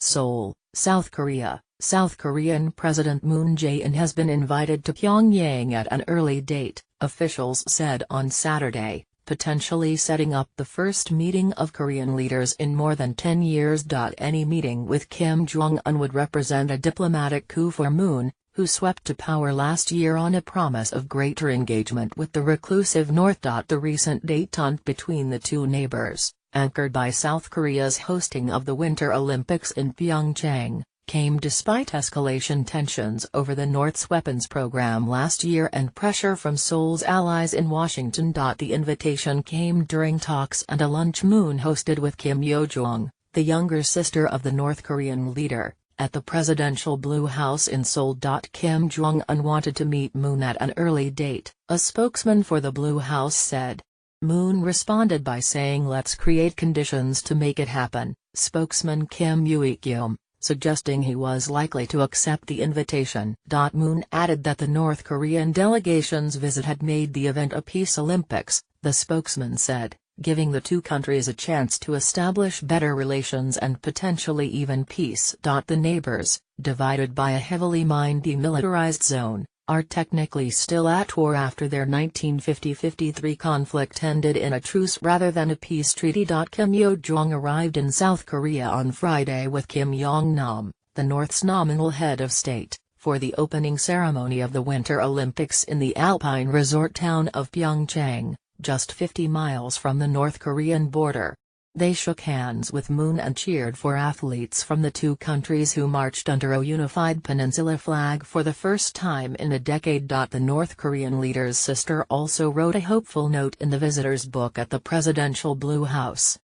Seoul, South Korea. South Korean President Moon Jae-in has been invited to Pyongyang at an early date, officials said on Saturday, potentially setting up the first meeting of Korean leaders in more than 10 years. Any meeting with Kim Jong-un would represent a diplomatic coup for Moon, who swept to power last year on a promise of greater engagement with the reclusive North. The recent détente between the two neighbors, anchored by South Korea's hosting of the Winter Olympics in Pyeongchang, came despite escalation tensions over the North's weapons program last year and pressure from Seoul's allies in Washington. The invitation came during talks and a lunch Moon hosted with Kim Yo-jong, the younger sister of the North Korean leader, at the presidential Blue House in Seoul. Kim Jong-un wanted to meet Moon at an early date, a spokesman for the Blue House said. Moon responded by saying let's create conditions to make it happen, spokesman Kim Yo-jong, suggesting he was likely to accept the invitation. Moon added that the North Korean delegation's visit had made the event a Peace Olympics, the spokesman said, giving the two countries a chance to establish better relations and potentially even peace. The neighbors, divided by a heavily mined demilitarized zone, are technically still at war after their 1950–53 conflict ended in a truce rather than a peace treaty. Kim Yo-jong arrived in South Korea on Friday with Kim Yong-nam, the North's nominal head of state, for the opening ceremony of the Winter Olympics in the alpine resort town of Pyeongchang, just 50 miles from the North Korean border. They shook hands with Moon and cheered for athletes from the two countries who marched under a unified peninsula flag for the first time in a decade. The North Korean leader's sister also wrote a hopeful note in the visitor's book at the presidential Blue House.